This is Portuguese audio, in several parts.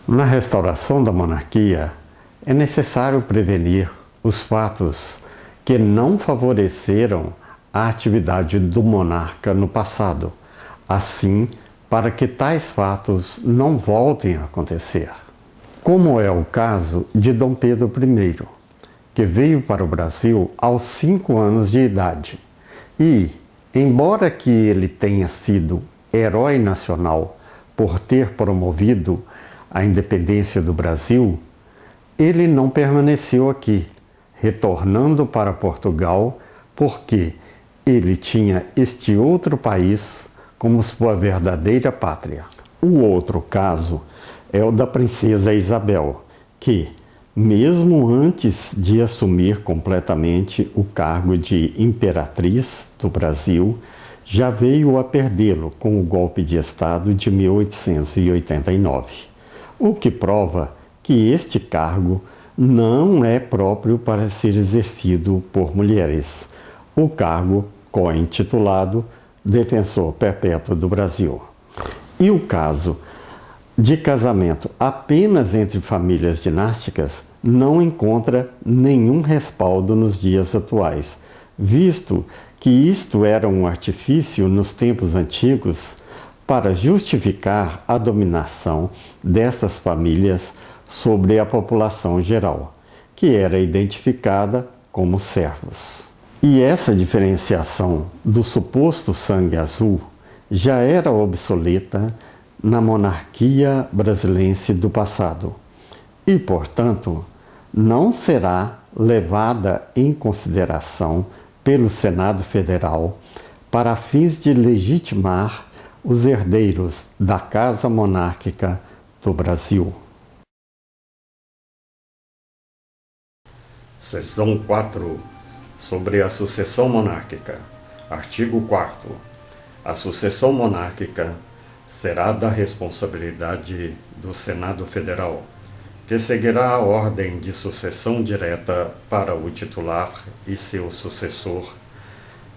Na restauração da monarquia, é necessário prevenir os fatos que não favoreceram a atividade do monarca no passado, assim, para que tais fatos não voltem a acontecer. Como é o caso de Dom Pedro I, que veio para o Brasil aos 5 anos de idade e, embora que ele tenha sido herói nacional por ter promovido a independência do Brasil, ele não permaneceu aqui, retornando para Portugal, porque ele tinha este outro país como sua verdadeira pátria. O outro caso é o da princesa Isabel, que, mesmo antes de assumir completamente o cargo de imperatriz do Brasil, já veio a perdê-lo com o golpe de Estado de 1889, o que prova que este cargo não é próprio para ser exercido por mulheres, o cargo co-intitulado Defensor Perpétuo do Brasil. E o caso de casamento apenas entre famílias dinásticas não encontra nenhum respaldo nos dias atuais, visto que isto era um artifício nos tempos antigos para justificar a dominação dessas famílias sobre a população geral, que era identificada como servos. E essa diferenciação do suposto sangue azul já era obsoleta na monarquia brasilense do passado e, portanto, não será levada em consideração pelo Senado Federal para fins de legitimar os herdeiros da Casa Monárquica do Brasil. Seção 4. Sobre a sucessão monárquica. Artigo 4º. A sucessão monárquica será da responsabilidade do Senado Federal, que seguirá a ordem de sucessão direta para o titular e seu sucessor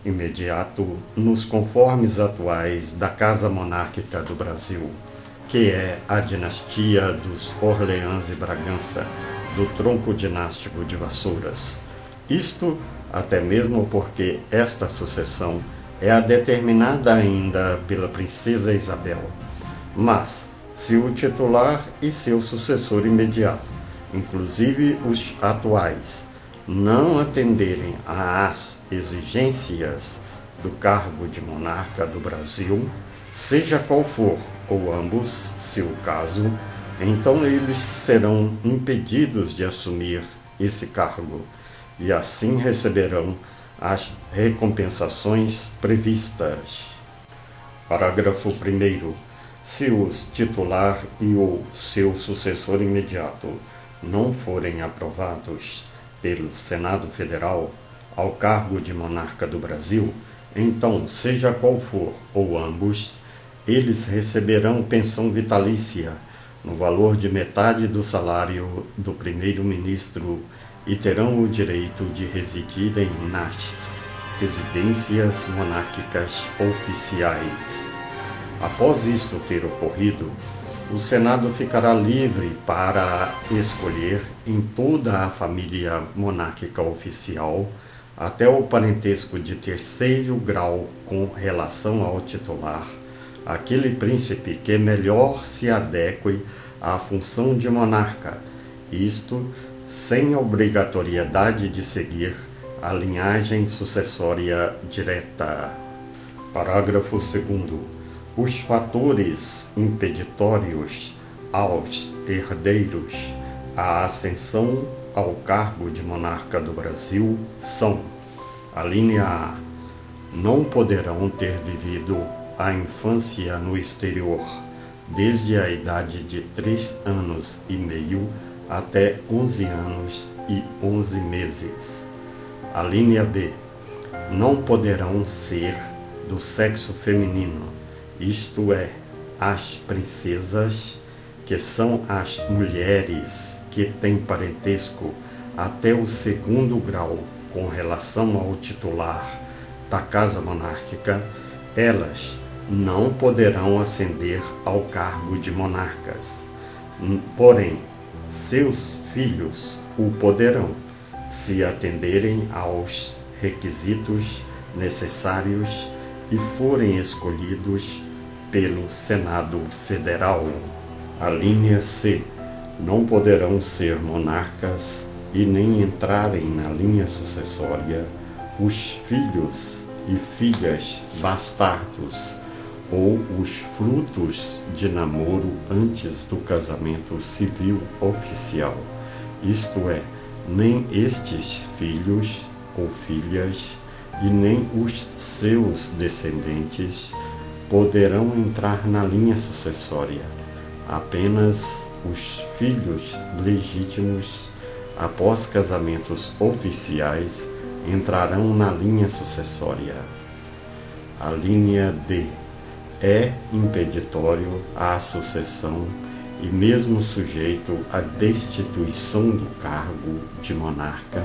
imediato nos conformes atuais da Casa Monárquica do Brasil, que é a dinastia dos Orleans e Bragança, do tronco dinástico de Vassouras. Isto até mesmo porque esta sucessão é a determinada ainda pela princesa Isabel. Mas, se o titular e seu sucessor imediato, inclusive os atuais, não atenderem às exigências do cargo de monarca do Brasil, seja qual for, ou ambos, se o caso, então eles serão impedidos de assumir esse cargo e assim receberão as recompensações previstas. Parágrafo 1º. Se os titular e o seu sucessor imediato não forem aprovados pelo Senado Federal ao cargo de monarca do Brasil, então, seja qual for, ou ambos, eles receberão pensão vitalícia no valor de metade do salário do primeiro-ministro e terão o direito de residirem nas residências monárquicas oficiais. Após isto ter ocorrido, o Senado ficará livre para escolher em toda a família monárquica oficial, até o parentesco de terceiro grau com relação ao titular, aquele príncipe que melhor se adeque à função de monarca, isto sem obrigatoriedade de seguir a linhagem sucessória direta. Parágrafo 2º. Os fatores impeditórios aos herdeiros à ascensão ao cargo de monarca do Brasil são: a linha A. Não poderão ter vivido a infância no exterior, desde a idade de 3 anos e meio até 11 anos e 11 meses. A linha B. Não poderão ser do sexo feminino, isto é, as princesas, que são as mulheres que têm parentesco até o 2º grau com relação ao titular da Casa Monárquica, elas não poderão ascender ao cargo de monarcas. Porém, seus filhos o poderão, se atenderem aos requisitos necessários e forem escolhidos pelo Senado Federal. A linha C. Não poderão ser monarcas e nem entrarem na linha sucessória os filhos e filhas bastardos ou os frutos de namoro antes do casamento civil oficial, isto é, nem estes filhos ou filhas e nem os seus descendentes poderão entrar na linha sucessória. Apenas os filhos legítimos, após casamentos oficiais, entrarão na linha sucessória. A linha D. É impeditório à sucessão e mesmo sujeito à destituição do cargo de monarca,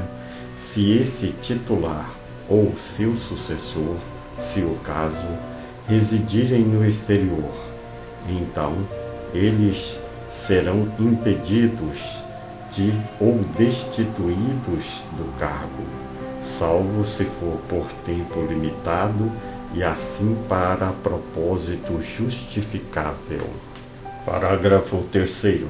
se esse titular ou seu sucessor, se o caso, residirem no exterior. Então, eles serão impedidos de ou destituídos do cargo, salvo se for por tempo limitado e assim para propósito justificável. Parágrafo 3º.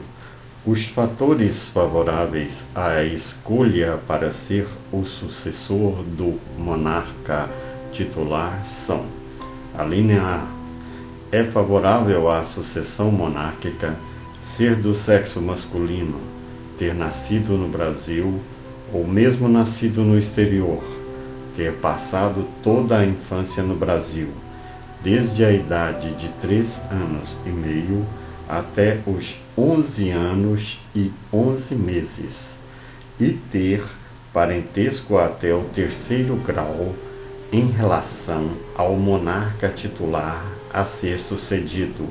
Os fatores favoráveis à escolha para ser o sucessor do monarca titular são: a linha A. É favorável à sucessão monárquica ser do sexo masculino, ter nascido no Brasil ou mesmo nascido no exterior, ter passado toda a infância no Brasil, desde a idade de 3 anos e meio até os 11 anos e 11 meses, e ter parentesco até o 3º grau em relação ao monarca titular a ser sucedido.